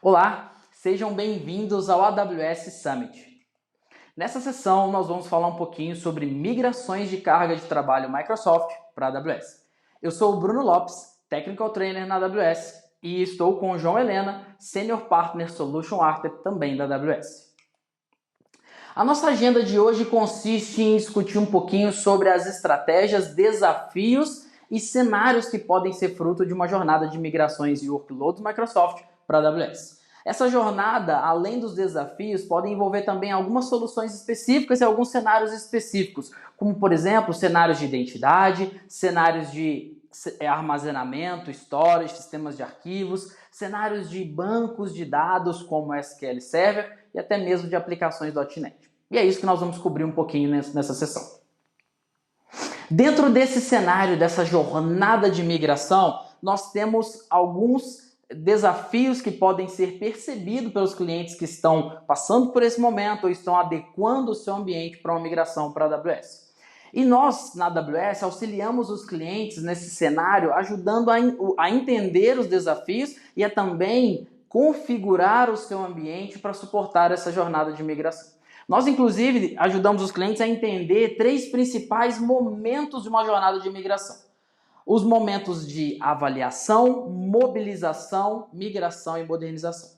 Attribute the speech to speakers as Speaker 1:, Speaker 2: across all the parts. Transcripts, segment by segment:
Speaker 1: Olá, sejam bem-vindos ao AWS Summit. Nessa sessão, nós vamos falar um pouquinho sobre migrações de carga de trabalho Microsoft para a AWS. Eu sou o Bruno Lopes, Technical Trainer na AWS, e estou com o João Helena, Senior Partner Solution Architect também da AWS. A nossa agenda de hoje consiste em discutir um pouquinho sobre as estratégias, desafios e cenários que podem ser fruto de uma jornada de migrações de workloads Microsoft para a AWS. Essa jornada, além dos desafios, pode envolver também algumas soluções específicas e alguns cenários específicos, como, por exemplo, cenários de identidade, cenários de armazenamento, storage, sistemas de arquivos, cenários de bancos de dados como SQL Server e até mesmo de aplicações .NET. E é isso que nós vamos cobrir um pouquinho nessa sessão. Dentro desse cenário, dessa jornada de migração, nós temos alguns desafios que podem ser percebidos pelos clientes que estão passando por esse momento ou estão adequando o seu ambiente para uma migração para a AWS. E nós, na AWS, auxiliamos os clientes nesse cenário, ajudando a entender os desafios e a também configurar o seu ambiente para suportar essa jornada de migração. Nós, inclusive, ajudamos os clientes a entender 3 principais momentos de uma jornada de migração. Os momentos de avaliação, mobilização, migração e modernização.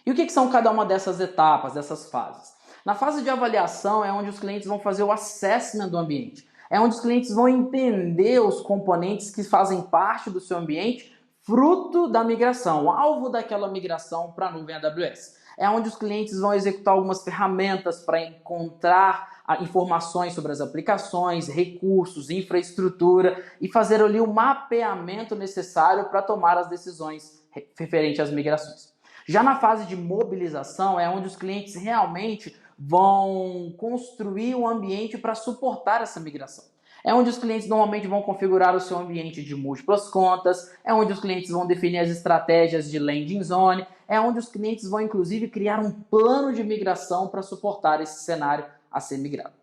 Speaker 1: E o que são cada uma dessas etapas, dessas fases? Na fase de avaliação é onde os clientes vão fazer o assessment do ambiente. É onde os clientes vão entender os componentes que fazem parte do seu ambiente, fruto da migração, alvo daquela migração para a nuvem AWS. É onde os clientes vão executar algumas ferramentas para encontrar informações sobre as aplicações, recursos, infraestrutura e fazer ali o mapeamento necessário para tomar as decisões referentes às migrações. Já na fase de mobilização é onde os clientes realmente vão construir um ambiente para suportar essa migração. É onde os clientes normalmente vão configurar o seu ambiente de múltiplas contas, é onde os clientes vão definir as estratégias de landing zone, é onde os clientes vão inclusive criar um plano de migração para suportar esse cenário a ser migrado.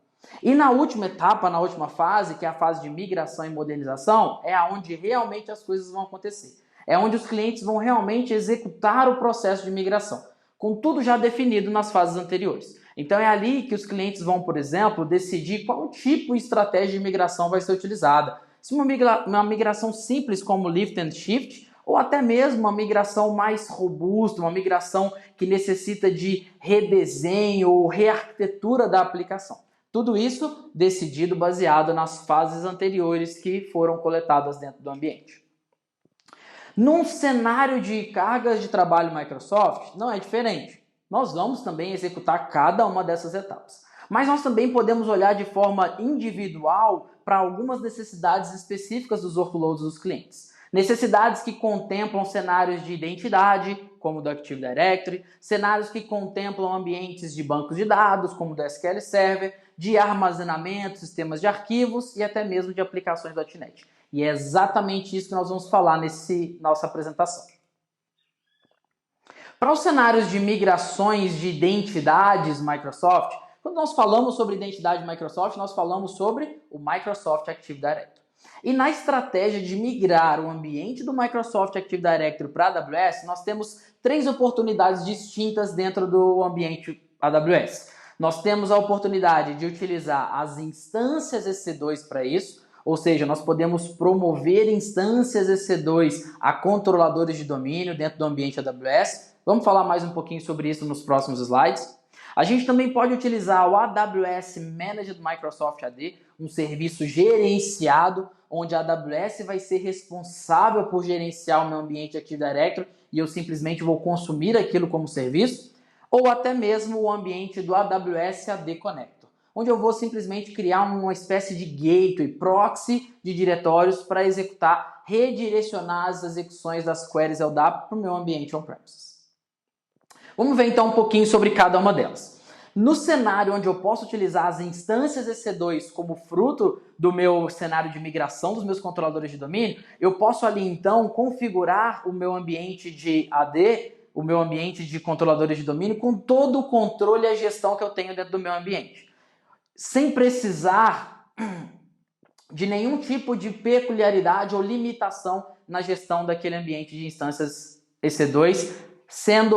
Speaker 1: E na última etapa, na última fase, que é a fase de migração e modernização, é onde realmente as coisas vão acontecer. É onde os clientes vão realmente executar o processo de migração, com tudo já definido nas fases anteriores. Então é ali que os clientes vão, por exemplo, decidir qual tipo de estratégia de migração vai ser utilizada. Se uma migração simples como lift and shift, ou até mesmo uma migração mais robusta, uma migração que necessita de redesenho ou rearquitetura da aplicação. Tudo isso decidido baseado nas fases anteriores que foram coletadas dentro do ambiente. Num cenário de cargas de trabalho Microsoft, não é diferente. Nós vamos também executar cada uma dessas etapas. Mas nós também podemos olhar de forma individual para algumas necessidades específicas dos workloads dos clientes. Necessidades que contemplam cenários de identidade, como do Active Directory, cenários que contemplam ambientes de bancos de dados, como do SQL Server, de armazenamento, sistemas de arquivos e até mesmo de aplicações .NET. E é exatamente isso que nós vamos falar nossa apresentação. Para os cenários de migrações de identidades Microsoft, quando nós falamos sobre identidade Microsoft, nós falamos sobre o Microsoft Active Directory. E na estratégia de migrar o ambiente do Microsoft Active Directory para a AWS, nós temos 3 oportunidades distintas dentro do ambiente AWS. Nós temos a oportunidade de utilizar as instâncias EC2 para isso, ou seja, nós podemos promover instâncias EC2 a controladores de domínio dentro do ambiente AWS. Vamos falar mais um pouquinho sobre isso nos próximos slides. A gente também pode utilizar o AWS Managed Microsoft AD, um serviço gerenciado, onde a AWS vai ser responsável por gerenciar o meu ambiente Active Directory e eu simplesmente vou consumir aquilo como serviço, ou até mesmo o ambiente do AWS AD Connector, onde eu vou simplesmente criar uma espécie de gateway, proxy de diretórios para executar, redirecionar as execuções das queries LDAP para o meu ambiente on-premises. Vamos ver então um pouquinho sobre cada uma delas. No cenário onde eu posso utilizar as instâncias EC2 como fruto do meu cenário de migração dos meus controladores de domínio, eu posso ali então configurar o meu ambiente de AD, o meu ambiente de controladores de domínio, com todo o controle e a gestão que eu tenho dentro do meu ambiente, sem precisar de nenhum tipo de peculiaridade ou limitação na gestão daquele ambiente de instâncias EC2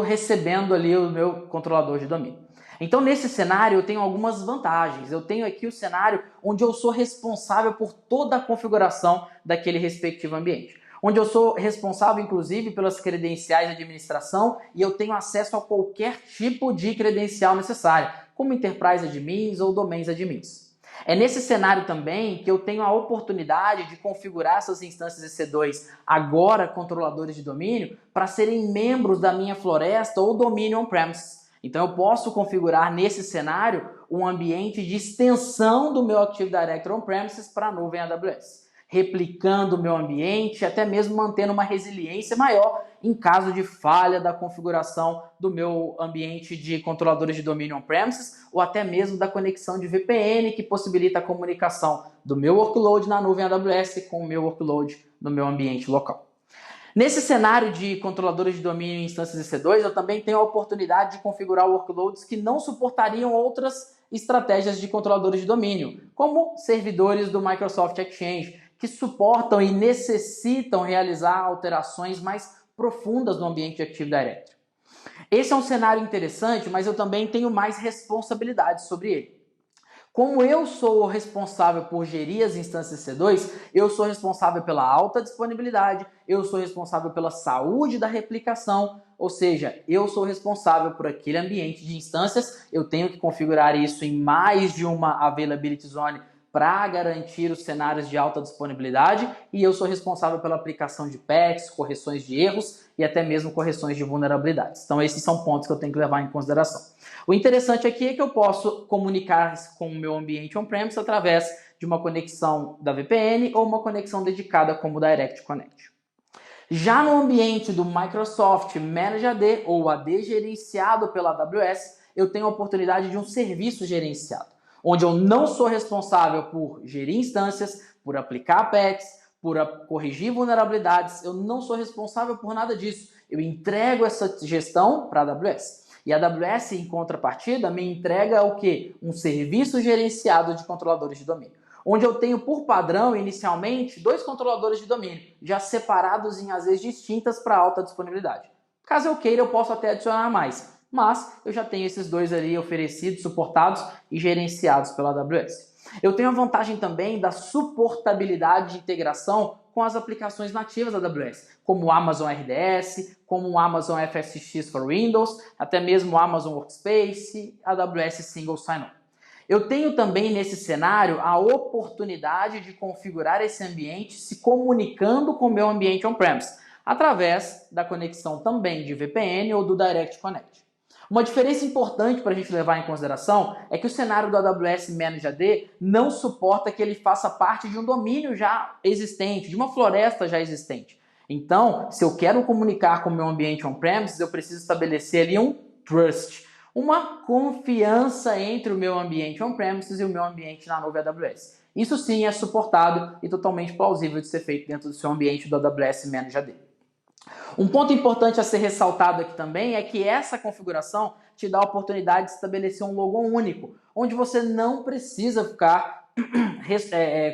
Speaker 1: recebendo ali o meu controlador de domínio. Então, nesse cenário, eu tenho algumas vantagens. Eu tenho aqui o cenário onde eu sou responsável por toda a configuração daquele respectivo ambiente. Onde eu sou responsável, inclusive, pelas credenciais de administração e eu tenho acesso a qualquer tipo de credencial necessária, como Enterprise Admins ou Domains Admins. É nesse cenário também que eu tenho a oportunidade de configurar essas instâncias EC2, agora controladores de domínio, para serem membros da minha floresta ou domínio on-premise. Então eu posso configurar nesse cenário um ambiente de extensão do meu Active Directory on-premises para a nuvem AWS, replicando o meu ambiente, até mesmo mantendo uma resiliência maior em caso de falha da configuração do meu ambiente de controladores de domínio on-premises ou até mesmo da conexão de VPN que possibilita a comunicação do meu workload na nuvem AWS com o meu workload no meu ambiente local. Nesse cenário de controladores de domínio em instâncias EC2, eu também tenho a oportunidade de configurar workloads que não suportariam outras estratégias de controladores de domínio, como servidores do Microsoft Exchange, que suportam e necessitam realizar alterações mais profundas no ambiente de Active Directory. Esse é um cenário interessante, mas eu também tenho mais responsabilidades sobre ele. Como eu sou responsável por gerir as instâncias C2, eu sou responsável pela alta disponibilidade, eu sou responsável pela saúde da replicação, ou seja, eu sou responsável por aquele ambiente de instâncias, eu tenho que configurar isso em mais de uma availability zone para garantir os cenários de alta disponibilidade e eu sou responsável pela aplicação de patches, correções de erros e até mesmo correções de vulnerabilidades. Então esses são pontos que eu tenho que levar em consideração. O interessante aqui é que eu posso comunicar com o meu ambiente on-premise através de uma conexão da VPN ou uma conexão dedicada como o Direct Connect. Já no ambiente do Microsoft Managed AD ou AD gerenciado pela AWS, eu tenho a oportunidade de um serviço gerenciado, onde eu não sou responsável por gerir instâncias, por aplicar patches, por corrigir vulnerabilidades, eu não sou responsável por nada disso. Eu entrego essa gestão para a AWS. E a AWS, em contrapartida, me entrega o quê? Um serviço gerenciado de controladores de domínio, onde eu tenho por padrão, inicialmente, 2 controladores de domínio, já separados em AZs distintas para alta disponibilidade. Caso eu queira, eu posso até adicionar mais, mas eu já tenho esses 2 ali oferecidos, suportados e gerenciados pela AWS. Eu tenho a vantagem também da suportabilidade de integração com as aplicações nativas da AWS, como o Amazon RDS, como o Amazon FSx for Windows, até mesmo o Amazon Workspace, a AWS Single Sign-On. Eu tenho também nesse cenário a oportunidade de configurar esse ambiente se comunicando com o meu ambiente on-premise, através da conexão também de VPN ou do Direct Connect. Uma diferença importante para a gente levar em consideração é que o cenário do AWS Managed AD não suporta que ele faça parte de um domínio já existente, de uma floresta já existente. Então, se eu quero comunicar com o meu ambiente on-premises, eu preciso estabelecer ali um trust, uma confiança entre o meu ambiente on-premises e o meu ambiente na nuvem AWS. Isso sim é suportado e totalmente plausível de ser feito dentro do seu ambiente do AWS Managed AD. Um ponto importante a ser ressaltado aqui também é que essa configuração te dá a oportunidade de estabelecer um logo único, onde você não precisa ficar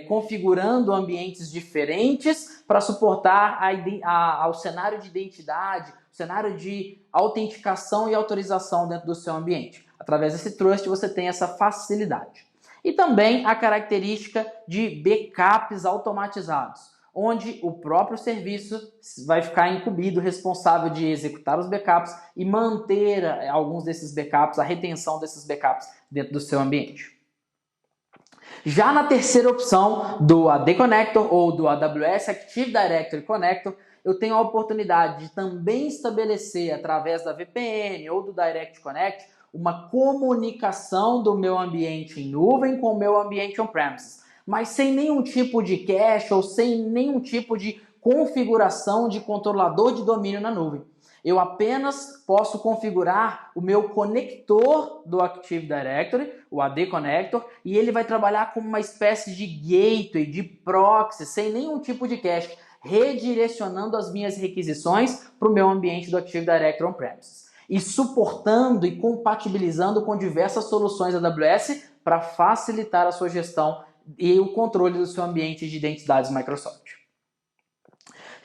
Speaker 1: configurando ambientes diferentes para suportar ao cenário de identidade, o cenário de autenticação e autorização dentro do seu ambiente. Através desse trust você tem essa facilidade. E também a característica de backups automatizados, onde o próprio serviço vai ficar incumbido, responsável de executar os backups e manter alguns desses backups, a retenção desses backups dentro do seu ambiente. Já na terceira opção do AD Connector ou do AWS Active Directory Connector, eu tenho a oportunidade de também estabelecer através da VPN ou do Direct Connect uma comunicação do meu ambiente em nuvem com o meu ambiente on-premises, mas sem nenhum tipo de cache ou sem nenhum tipo de configuração de controlador de domínio na nuvem. Eu apenas posso configurar o meu conector do Active Directory, o AD Connector, e ele vai trabalhar como uma espécie de gateway, de proxy, sem nenhum tipo de cache, redirecionando as minhas requisições para o meu ambiente do Active Directory on-premises e suportando e compatibilizando com diversas soluções AWS para facilitar a sua gestão e o controle do seu ambiente de identidades Microsoft.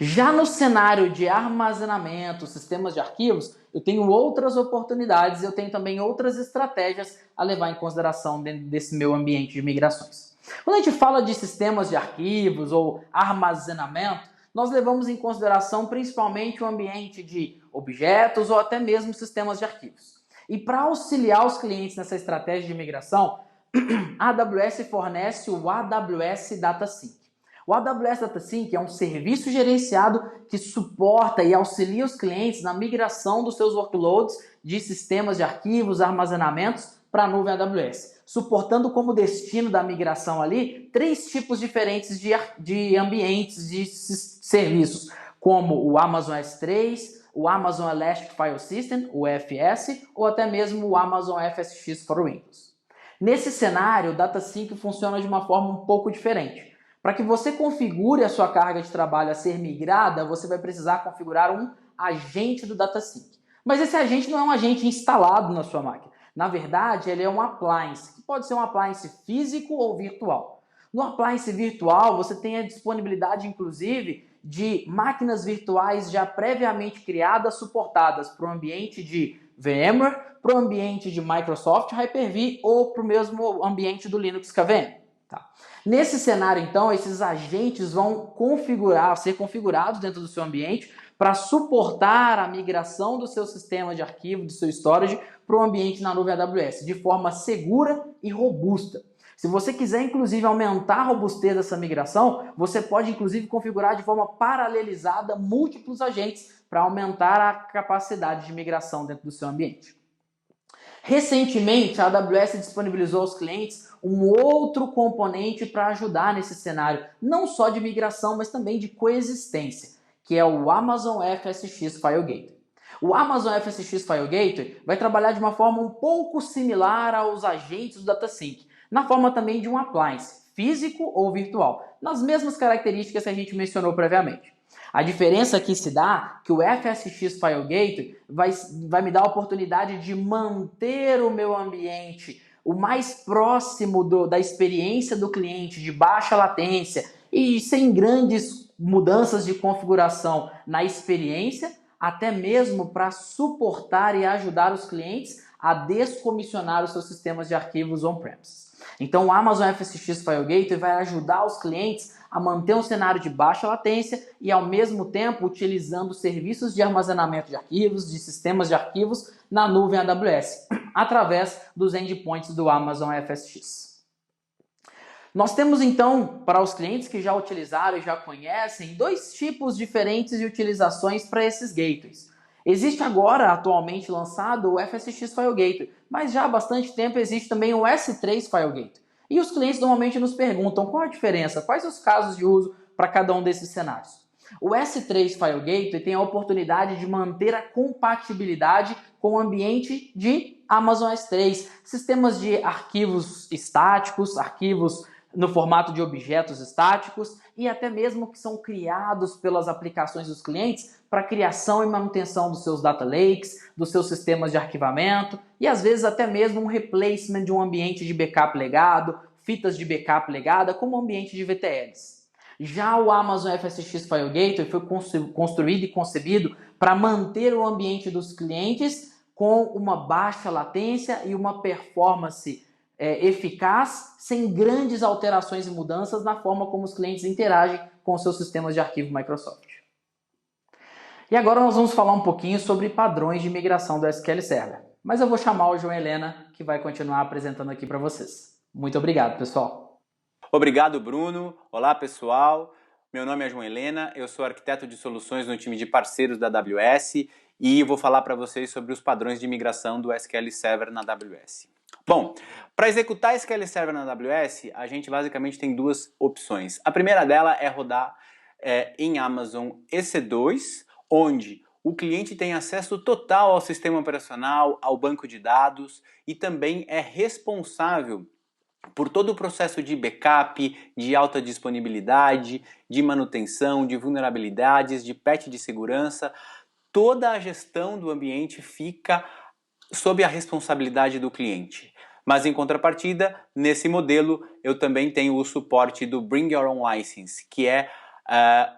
Speaker 1: Já no cenário de armazenamento, sistemas de arquivos, eu tenho outras oportunidades, eu tenho também outras estratégias a levar em consideração dentro desse meu ambiente de migrações. Quando a gente fala de sistemas de arquivos ou armazenamento, nós levamos em consideração principalmente o ambiente de objetos ou até mesmo sistemas de arquivos. E para auxiliar os clientes nessa estratégia de migração, a AWS fornece o AWS Data Sync. O AWS Data Sync é um serviço gerenciado que suporta e auxilia os clientes na migração dos seus workloads de sistemas de arquivos, armazenamentos para a nuvem AWS, suportando como destino da migração ali 3 tipos diferentes de ambientes de serviços, como o Amazon S3, o Amazon Elastic File System, o EFS, ou até mesmo o Amazon FSx for Windows. Nesse cenário, o Data Sync funciona de uma forma um pouco diferente. Para que você configure a sua carga de trabalho a ser migrada, você vai precisar configurar um agente do Data Sync. Mas esse agente não é um agente instalado na sua máquina. Na verdade, ele é um appliance, que pode ser um appliance físico ou virtual. No appliance virtual, você tem a disponibilidade, inclusive, de máquinas virtuais já previamente criadas, suportadas para o ambiente de VMware, para o ambiente de Microsoft Hyper-V ou para o mesmo ambiente do Linux KVM. Tá. Nesse cenário, então, esses agentes vão ser configurados dentro do seu ambiente para suportar a migração do seu sistema de arquivo, do seu storage, para o ambiente na nuvem AWS, de forma segura e robusta. Se você quiser, inclusive, aumentar a robustez dessa migração, você pode, inclusive, configurar de forma paralelizada múltiplos agentes para aumentar a capacidade de migração dentro do seu ambiente. Recentemente, a AWS disponibilizou aos clientes um outro componente para ajudar nesse cenário, não só de migração, mas também de coexistência, que é o Amazon FSx File Gateway. O Amazon FSx File Gateway vai trabalhar de uma forma um pouco similar aos agentes do Data Sync, na forma também de um appliance, físico ou virtual, nas mesmas características que a gente mencionou previamente. A diferença que se dá é que o FSx File Gateway vai me dar a oportunidade de manter o meu ambiente o mais próximo da experiência do cliente, de baixa latência e sem grandes mudanças de configuração na experiência, até mesmo para suportar e ajudar os clientes a descomissionar os seus sistemas de arquivos on-premise. Então o Amazon FSx File Gateway vai ajudar os clientes a manter um cenário de baixa latência e, ao mesmo tempo, utilizando serviços de armazenamento de arquivos, de sistemas de arquivos na nuvem AWS, através dos endpoints do Amazon FSx. Nós temos, então, para os clientes que já utilizaram e já conhecem, 2 tipos diferentes de utilizações para esses gateways. Existe agora, atualmente lançado, o FSx File Gateway, mas já há bastante tempo existe também o S3 File Gateway. E os clientes normalmente nos perguntam qual a diferença, quais os casos de uso para cada um desses cenários. O S3 File Gateway tem a oportunidade de manter a compatibilidade com o ambiente de Amazon S3, sistemas de arquivos estáticos, arquivos no formato de objetos estáticos e até mesmo que são criados pelas aplicações dos clientes para criação e manutenção dos seus data lakes, dos seus sistemas de arquivamento e às vezes até mesmo um replacement de um ambiente de backup legado, fitas de backup legada como ambiente de VTLs. Já o Amazon FSx File Gateway foi construído e concebido para manter o ambiente dos clientes com uma baixa latência e uma performance eficaz, sem grandes alterações e mudanças na forma como os clientes interagem com seus sistemas de arquivo Microsoft. E agora nós vamos falar um pouquinho sobre padrões de migração do SQL Server. Mas eu vou chamar o João Helena, que vai continuar apresentando aqui para vocês. Muito obrigado, pessoal.
Speaker 2: Obrigado, Bruno. Olá, pessoal. Meu nome é João Helena, eu sou arquiteto de soluções no time de parceiros da AWS e vou falar para vocês sobre os padrões de migração do SQL Server na AWS. Bom, para executar SQL Server na AWS, a gente basicamente tem 2 opções. A primeira dela é rodar em Amazon EC2, onde o cliente tem acesso total ao sistema operacional, ao banco de dados e também é responsável por todo o processo de backup, de alta disponibilidade, de manutenção, de vulnerabilidades, de patch de segurança. Toda a gestão do ambiente fica sob a responsabilidade do cliente. Mas em contrapartida, nesse modelo, eu também tenho o suporte do Bring Your Own License, que é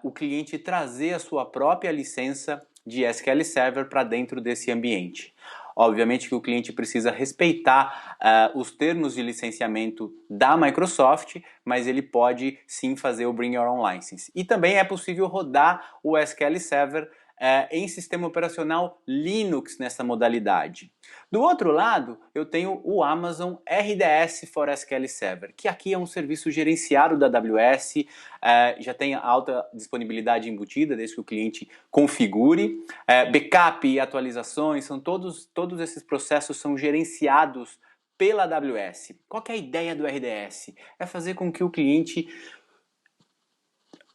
Speaker 2: o cliente trazer a sua própria licença de SQL Server para dentro desse ambiente. Obviamente que o cliente precisa respeitar os termos de licenciamento da Microsoft, mas ele pode sim fazer o Bring Your Own License. E também é possível rodar o SQL Server em sistema operacional Linux nessa modalidade. Do outro lado, eu tenho o Amazon RDS for SQL Server, que aqui é um serviço gerenciado da AWS, já tem alta disponibilidade embutida, desde que o cliente configure. Backup e atualizações, todos esses processos são gerenciados pela AWS. Qual que é a ideia do RDS? É fazer com que o cliente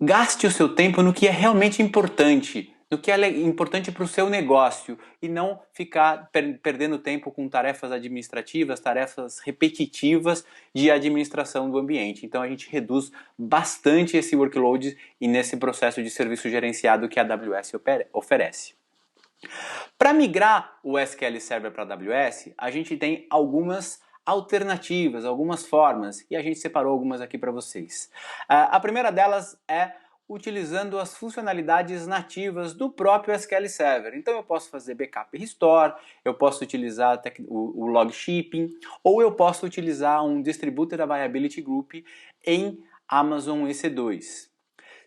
Speaker 2: gaste o seu tempo no que é realmente importante, no que é importante para o seu negócio e não ficar perdendo tempo com tarefas administrativas, tarefas repetitivas de administração do ambiente. Então a gente reduz bastante esse workload e nesse processo de serviço gerenciado que a AWS oferece. Para migrar o SQL Server para a AWS, a gente tem algumas alternativas, algumas formas, e a gente separou algumas aqui para vocês. A primeira delas é utilizando as funcionalidades nativas do próprio SQL Server. Então eu posso fazer backup e restore, eu posso utilizar o log shipping, ou eu posso utilizar um Distributed Availability Group em Amazon EC2.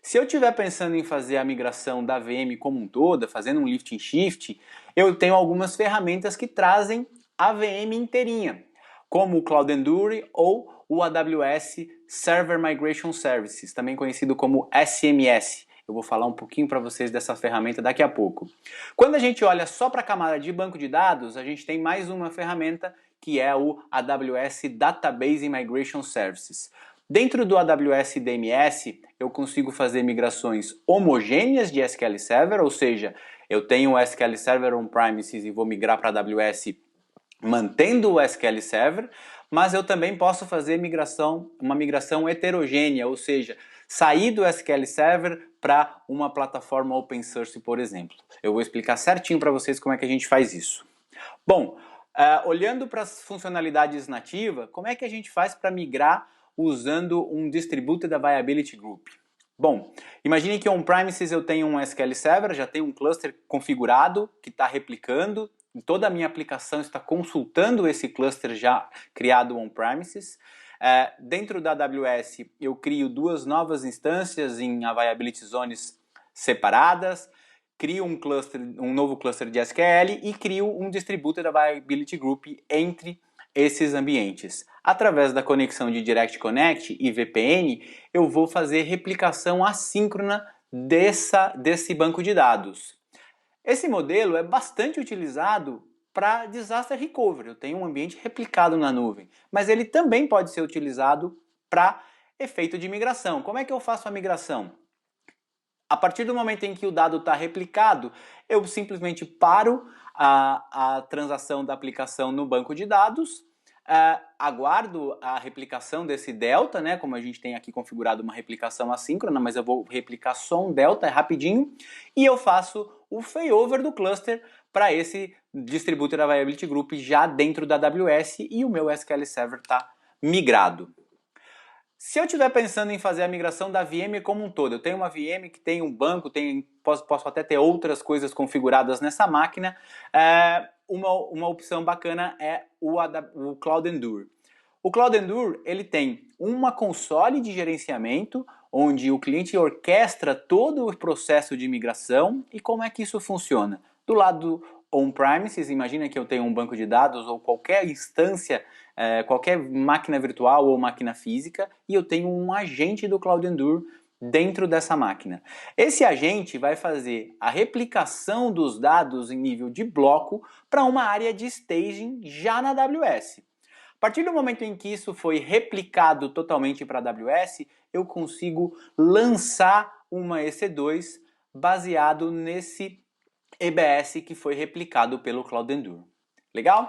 Speaker 2: Se eu estiver pensando em fazer a migração da VM como um todo, fazendo um lift and shift, eu tenho algumas ferramentas que trazem a VM inteirinha, como o Cloud Endure ou o AWS Server Migration Services, também conhecido como SMS. Eu vou falar um pouquinho para vocês dessa ferramenta daqui a pouco. Quando a gente olha só para a camada de banco de dados, a gente tem mais uma ferramenta que é o AWS Database Migration Services. Dentro do AWS DMS, eu consigo fazer migrações homogêneas de SQL Server, ou seja, eu tenho o SQL Server on-premises e vou migrar para a AWS mantendo o SQL Server, mas eu também posso fazer uma migração heterogênea, ou seja, sair do SQL Server para uma plataforma open source, por exemplo. Eu vou explicar certinho para vocês como é que a gente faz isso. Bom, olhando para as funcionalidades nativas, como é que a gente faz para migrar usando um Distributed Availability Group? Bom, imagine que on-premises eu tenho um SQL Server, já tenho um cluster configurado que está replicando, e toda a minha aplicação está consultando esse cluster já criado on-premises. Dentro da AWS eu crio duas novas instâncias em Availability Zones separadas, crio um novo cluster de SQL e crio um Distributed Availability Group entre esses ambientes. Através da conexão de Direct Connect e VPN, eu vou fazer replicação assíncrona desse banco de dados. Esse modelo é bastante utilizado para disaster recovery. Eu tenho um ambiente replicado na nuvem, mas ele também pode ser utilizado para efeito de migração. Como é que eu faço a migração? A partir do momento em que o dado está replicado, eu simplesmente paro a transação da aplicação no banco de dados, aguardo a replicação desse delta, né? Como a gente tem aqui configurado uma replicação assíncrona, mas eu vou replicar só um delta, é rapidinho, e eu faço o failover do cluster para esse Distributed Availability Group já dentro da AWS e o meu SQL Server está migrado. Se eu estiver pensando em fazer a migração da VM como um todo, eu tenho uma VM que tem um banco, posso até ter outras coisas configuradas nessa máquina, uma opção bacana é o Cloud Endure. O Cloud Endure ele tem uma console de gerenciamento, onde o cliente orquestra todo o processo de migração. E como é que isso funciona? Do lado on-premises, imagina que eu tenho um banco de dados ou qualquer instância, qualquer máquina virtual ou máquina física, e eu tenho um agente do Cloud Endure dentro dessa máquina. Esse agente vai fazer a replicação dos dados em nível de bloco para uma área de staging já na AWS. A partir do momento em que isso foi replicado totalmente para a AWS, eu consigo lançar uma EC2 baseado nesse EBS que foi replicado pelo Cloud Endure. Legal?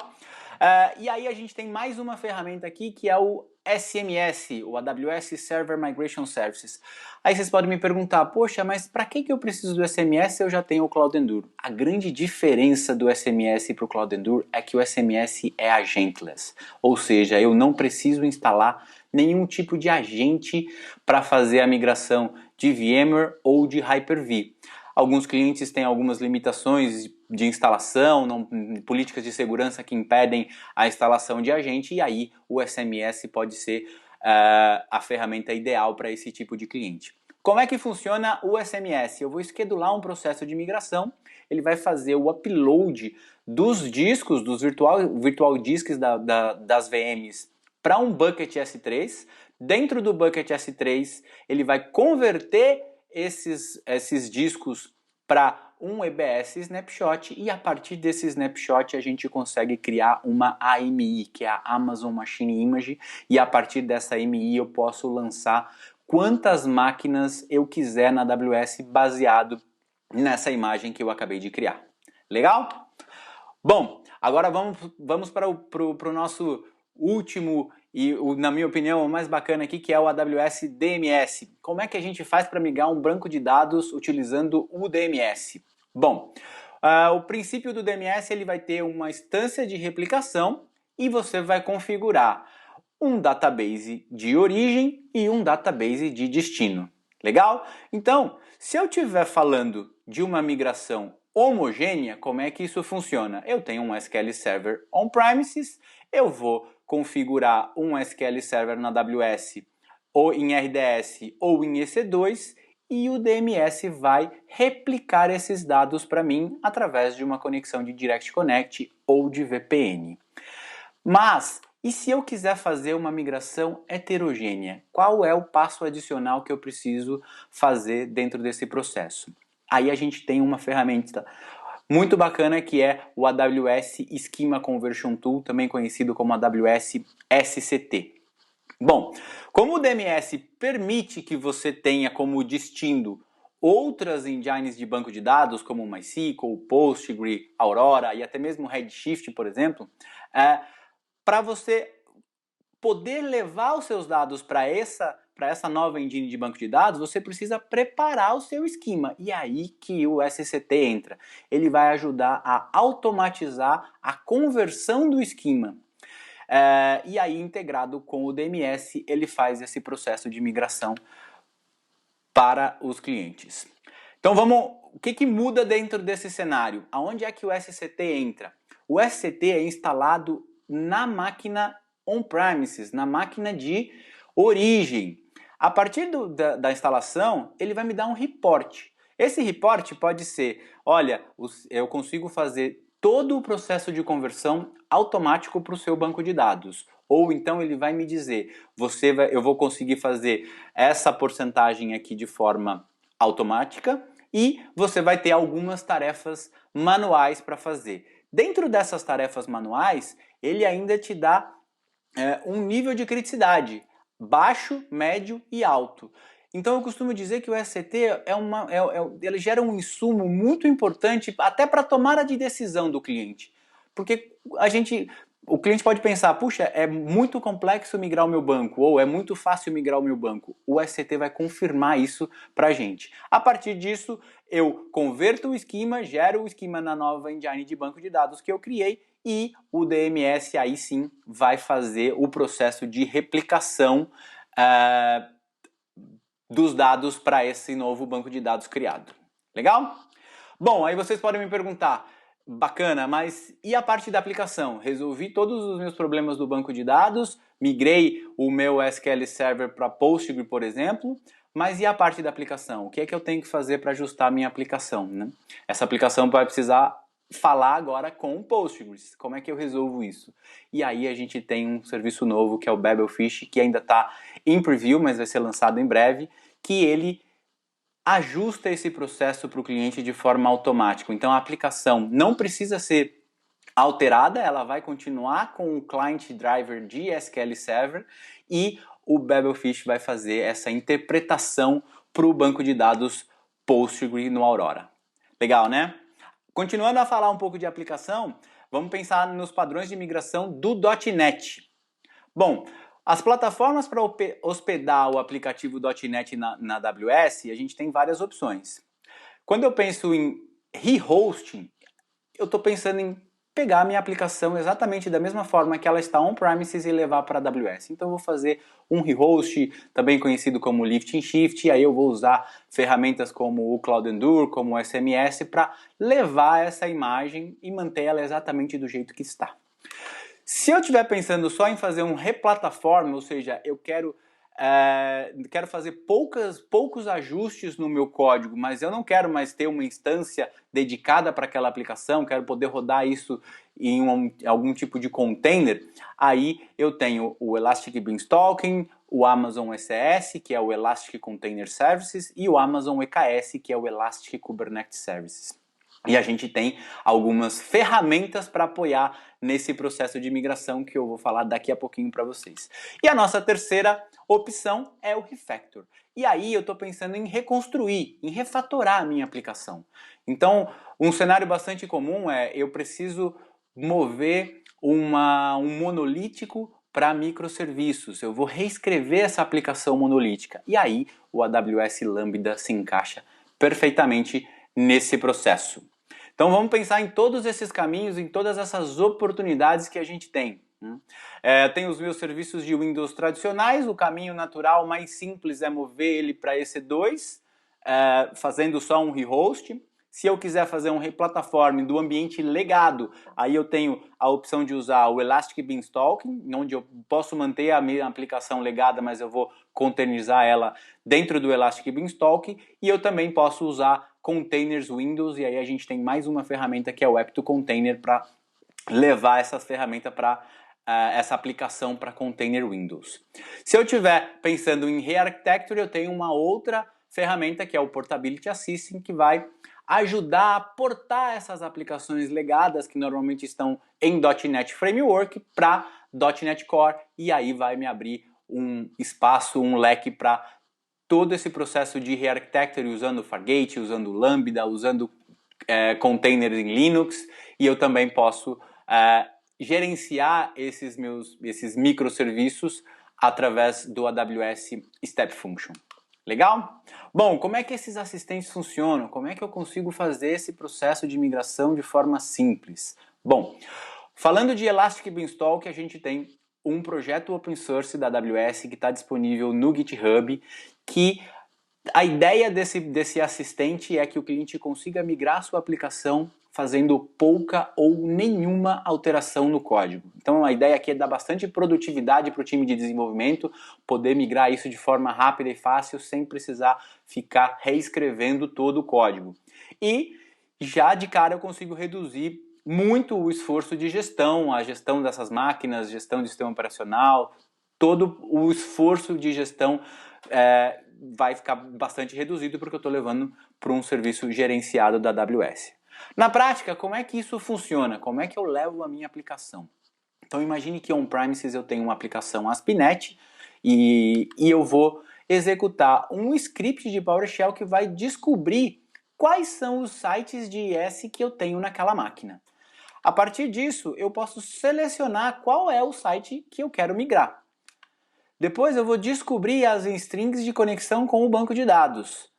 Speaker 2: E aí a gente tem mais uma ferramenta aqui que é o SMS, o AWS Server Migration Services. Aí vocês podem me perguntar, poxa, mas para que eu preciso do SMS se eu já tenho o Cloud Endure? A grande diferença do SMS para o Cloud Endure é que o SMS é agentless, ou seja, eu não preciso instalar nenhum tipo de agente para fazer a migração de VMware ou de Hyper-V. Alguns clientes têm algumas limitações de instalação, políticas de segurança que impedem a instalação de agente, e aí o SMS pode ser a ferramenta ideal para esse tipo de cliente. Como é que funciona o SMS? Eu vou schedular um processo de migração, ele vai fazer o upload dos discos, dos virtual disks das VMs para um bucket S3. Dentro do bucket S3, ele vai converter esses discos para um EBS snapshot, e a partir desse snapshot a gente consegue criar uma AMI, que é a Amazon Machine Image, e a partir dessa AMI eu posso lançar quantas máquinas eu quiser na AWS baseado nessa imagem que eu acabei de criar. Legal? Bom, agora vamos para o nosso último e, na minha opinião, o mais bacana aqui, que é o AWS DMS. Como é que a gente faz para migrar um banco de dados utilizando o DMS? Bom, o princípio do DMS ele vai ter uma instância de replicação e você vai configurar um database de origem e um database de destino. Legal? Então, se eu estiver falando de uma migração homogênea, como é que isso funciona? Eu tenho um SQL Server on-premises, eu vou configurar um SQL Server na AWS ou em RDS ou em EC2 e o DMS vai replicar esses dados para mim através de uma conexão de Direct Connect ou de VPN. Mas, e se eu quiser fazer uma migração heterogênea? Qual é o passo adicional que eu preciso fazer dentro desse processo? Aí a gente tem uma ferramenta muito bacana que é o AWS Schema Conversion Tool, também conhecido como AWS SCT. Bom, como o DMS permite que você tenha como destino outras engines de banco de dados, como MySQL, Postgre, Aurora e até mesmo Redshift, por exemplo, para você poder levar os seus dados para essa nova engine de banco de dados, você precisa preparar o seu esquema. E aí que o SCT entra. Ele vai ajudar a automatizar a conversão do esquema. E aí, integrado com o DMS, ele faz esse processo de migração para os clientes. Então o que muda dentro desse cenário? Aonde é que o SCT entra? O SCT é instalado na máquina on-premises, na máquina de origem. A partir da instalação, ele vai me dar um report. Esse report pode ser, olha, eu consigo fazer todo o processo de conversão automático para o seu banco de dados. Ou então ele vai me dizer, eu vou conseguir fazer essa porcentagem aqui de forma automática e você vai ter algumas tarefas manuais para fazer. Dentro dessas tarefas manuais, ele ainda te dá um nível de criticidade, baixo, médio e alto. Então eu costumo dizer que o SCT ele gera um insumo muito importante até para a tomada de decisão do cliente. Porque o cliente pode pensar, puxa, é muito complexo migrar o meu banco, ou é muito fácil migrar o meu banco. O SCT vai confirmar isso para a gente. A partir disso, eu converto o esquema, gero o esquema na nova engine de banco de dados que eu criei, e o DMS aí sim vai fazer o processo de replicação dos dados para esse novo banco de dados criado. Legal? Bom, aí vocês podem me perguntar, bacana, mas e a parte da aplicação? Resolvi todos os meus problemas do banco de dados, migrei o meu SQL Server para Postgre, por exemplo, mas e a parte da aplicação? O que é que eu tenho que fazer para ajustar a minha aplicação, né? Essa aplicação vai precisar falar agora com o Postgres. Como é que eu resolvo isso? E aí a gente tem um serviço novo que é o Babelfish, que ainda está em preview, mas vai ser lançado em breve, que ele ajusta esse processo para o cliente de forma automática. Então a aplicação não precisa ser alterada, ela vai continuar com o client driver de SQL Server e o Babelfish vai fazer essa interpretação para o banco de dados Postgre no Aurora. Legal, né? Continuando a falar um pouco de aplicação, vamos pensar nos padrões de migração do .NET. Bom, as plataformas para hospedar o aplicativo .NET na AWS, a gente tem várias opções. Quando eu penso em rehosting, eu estou pensando em pegar a minha aplicação exatamente da mesma forma que ela está on-premises e levar para a AWS. Então eu vou fazer um rehost, também conhecido como lift and shift, e aí eu vou usar ferramentas como o Cloud Endure, como o SMS, para levar essa imagem e manter ela exatamente do jeito que está. Se eu estiver pensando só em fazer um replataforma, ou seja, eu quero fazer poucos ajustes no meu código, mas eu não quero mais ter uma instância dedicada para aquela aplicação, quero poder rodar isso em algum tipo de container, aí eu tenho o Elastic Beanstalk, o Amazon ECS, que é o Elastic Container Services, e o Amazon EKS, que é o Elastic Kubernetes Services. E a gente tem algumas ferramentas para apoiar nesse processo de migração que eu vou falar daqui a pouquinho para vocês. E a nossa terceira opção é o refactor. E aí eu estou pensando em reconstruir, em refatorar a minha aplicação. Então, um cenário bastante comum é eu preciso mover um monolítico para microserviços. Eu vou reescrever essa aplicação monolítica. E aí o AWS Lambda se encaixa perfeitamente nesse processo. Então vamos pensar em todos esses caminhos, em todas essas oportunidades que a gente tem. Tem os meus serviços de Windows tradicionais, o caminho natural mais simples é mover ele para EC2, fazendo só um rehost. Se eu quiser fazer um replataforme do ambiente legado, aí eu tenho a opção de usar o Elastic Beanstalk, onde eu posso manter a minha aplicação legada, mas eu vou containerizar ela dentro do Elastic Beanstalk, e eu também posso usar Containers Windows, e aí a gente tem mais uma ferramenta que é o app2container para levar essa ferramenta para essa aplicação para Container Windows. Se eu estiver pensando em Re-Architecture, eu tenho uma outra ferramenta que é o Portability Assistant, que vai ajudar a portar essas aplicações legadas que normalmente estão em .NET Framework para .NET Core, e aí vai me abrir um espaço, um leque para todo esse processo de Re-Architecture usando Fargate, usando Lambda, usando containers em Linux, e eu também posso gerenciar esses microserviços através do AWS Step Function. Legal? Bom, como é que esses assistentes funcionam? Como é que eu consigo fazer esse processo de migração de forma simples? Bom, falando de Elastic Beanstalk, a gente tem um projeto open source da AWS que está disponível no GitHub, que a ideia desse assistente é que o cliente consiga migrar sua aplicação fazendo pouca ou nenhuma alteração no código. Então a ideia aqui é dar bastante produtividade para o time de desenvolvimento, poder migrar isso de forma rápida e fácil, sem precisar ficar reescrevendo todo o código. E já de cara eu consigo reduzir muito o esforço de gestão, a gestão dessas máquinas, gestão de sistema operacional, todo o esforço de gestão vai ficar bastante reduzido porque eu estou levando para um serviço gerenciado da AWS. Na prática, como é que isso funciona? Como é que eu levo a minha aplicação? Então imagine que on-premises eu tenho uma aplicação ASP.NET e eu vou executar um script de PowerShell que vai descobrir quais são os sites de IS que eu tenho naquela máquina. A partir disso, eu posso selecionar qual é o site que eu quero migrar. Depois eu vou descobrir as strings de conexão com o banco de dados.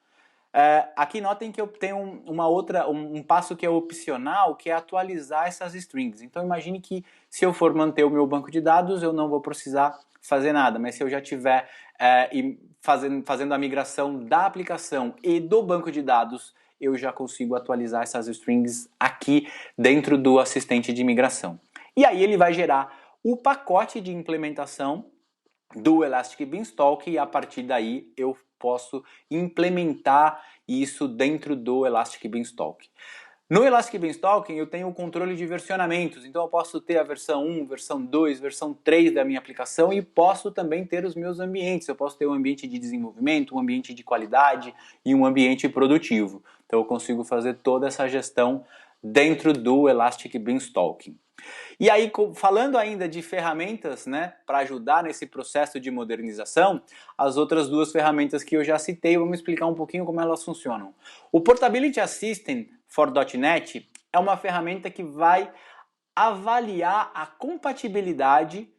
Speaker 2: Aqui notem que eu tenho um passo que é opcional, que é atualizar essas strings. Então imagine que se eu for manter o meu banco de dados, eu não vou precisar fazer nada. Mas se eu já estiver fazendo a migração da aplicação e do banco de dados, eu já consigo atualizar essas strings aqui dentro do assistente de migração. E aí ele vai gerar o pacote de implementação do Elastic Beanstalk e a partir daí eu posso implementar isso dentro do Elastic Beanstalk. No Elastic Beanstalk eu tenho o controle de versionamentos, então eu posso ter a versão 1, versão 2, versão 3 da minha aplicação e posso também ter os meus ambientes. Eu posso ter um ambiente de desenvolvimento, um ambiente de qualidade e um ambiente produtivo. Então eu consigo fazer toda essa gestão dentro do Elastic Beanstalk. E aí, falando ainda de ferramentas, para ajudar nesse processo de modernização, as outras duas ferramentas que eu já citei, vamos explicar um pouquinho como elas funcionam. O Portability Assistant for .NET é uma ferramenta que vai avaliar a compatibilidade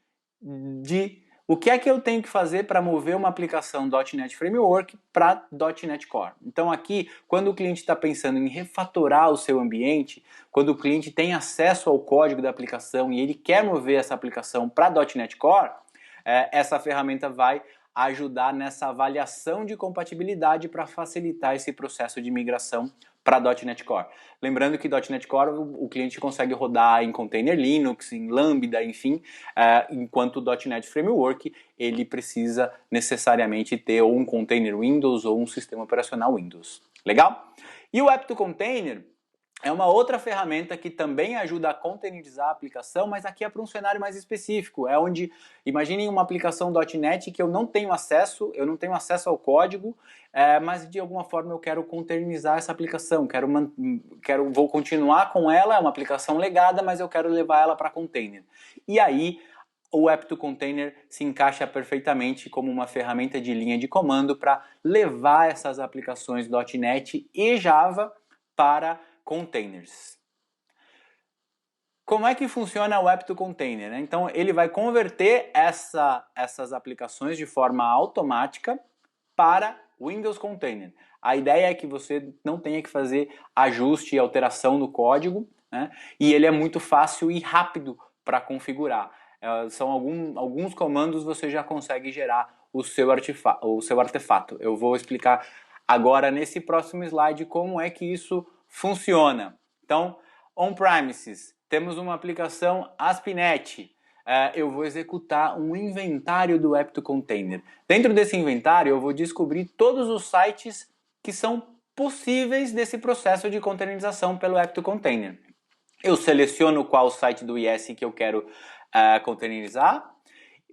Speaker 2: de o que é que eu tenho que fazer para mover uma aplicação .NET Framework para .NET Core? Então aqui, quando o cliente está pensando em refatorar o seu ambiente, quando o cliente tem acesso ao código da aplicação e ele quer mover essa aplicação para .NET Core, essa ferramenta vai ajudar nessa avaliação de compatibilidade para facilitar esse processo de migração para .NET Core. Lembrando que .NET Core o cliente consegue rodar em container Linux, em Lambda, enfim, enquanto o .NET Framework ele precisa necessariamente ter ou um container Windows ou um sistema operacional Windows. Legal? E o App2Container é uma outra ferramenta que também ajuda a containerizar a aplicação, mas aqui é para um cenário mais específico. É onde, imaginem uma aplicação .NET que eu não tenho acesso ao código, mas de alguma forma eu quero containerizar essa aplicação, vou continuar com ela, é uma aplicação legada, mas eu quero levar ela para container. E aí o App2Container se encaixa perfeitamente como uma ferramenta de linha de comando para levar essas aplicações .NET e Java para containers. Como é que funciona o App2Container? Então ele vai converter essas aplicações de forma automática para Windows Container. A ideia é que você não tenha que fazer ajuste e alteração no código, né? E ele é muito fácil e rápido para configurar. São alguns comandos você já consegue gerar o seu artefato. Eu vou explicar agora nesse próximo slide como é que isso funciona. Então, on-premises, temos uma aplicação ASP.NET. Eu vou executar um inventário do App2Container. Dentro desse inventário, eu vou descobrir todos os sites que são possíveis desse processo de containerização pelo App2Container. Eu seleciono qual site do IS que eu quero containerizar,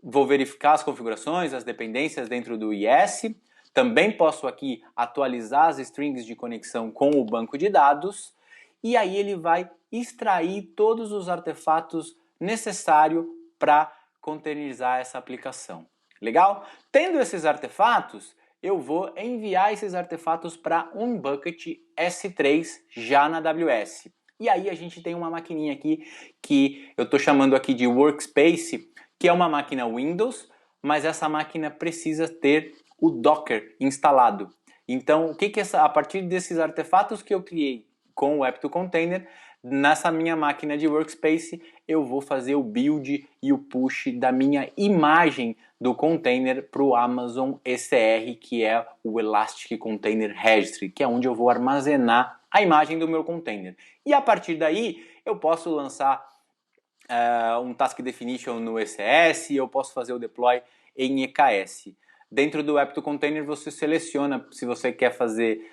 Speaker 2: vou verificar as configurações, as dependências dentro do IS. Também posso aqui atualizar as strings de conexão com o banco de dados e aí ele vai extrair todos os artefatos necessários para containerizar essa aplicação. Legal? Tendo esses artefatos, eu vou enviar esses artefatos para um bucket S3 já na AWS. E aí a gente tem uma maquininha aqui que eu estou chamando aqui de Workspace, que é uma máquina Windows, mas essa máquina precisa ter o Docker instalado. Então, a partir desses artefatos que eu criei com o App2Container, nessa minha máquina de Workspace, eu vou fazer o build e o push da minha imagem do container para o Amazon ECR, que é o Elastic Container Registry, que é onde eu vou armazenar a imagem do meu container. E a partir daí, eu posso lançar um Task Definition no ECS, eu posso fazer o deploy em EKS. Dentro do App2Container você seleciona se você quer fazer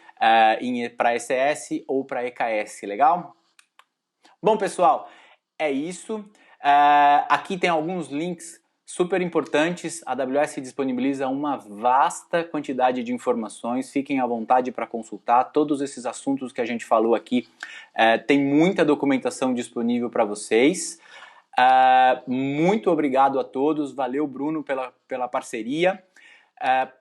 Speaker 2: para ECS ou para EKS, legal? Bom pessoal, é isso. Aqui tem alguns links super importantes. A AWS disponibiliza uma vasta quantidade de informações. Fiquem à vontade para consultar todos esses assuntos que a gente falou aqui. Tem muita documentação disponível para vocês. Muito obrigado a todos. Valeu, Bruno, pela parceria.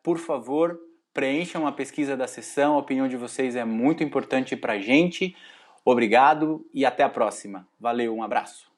Speaker 2: Por favor, preencham a pesquisa da sessão. A opinião de vocês é muito importante para a gente. Obrigado e até a próxima. Valeu, um abraço.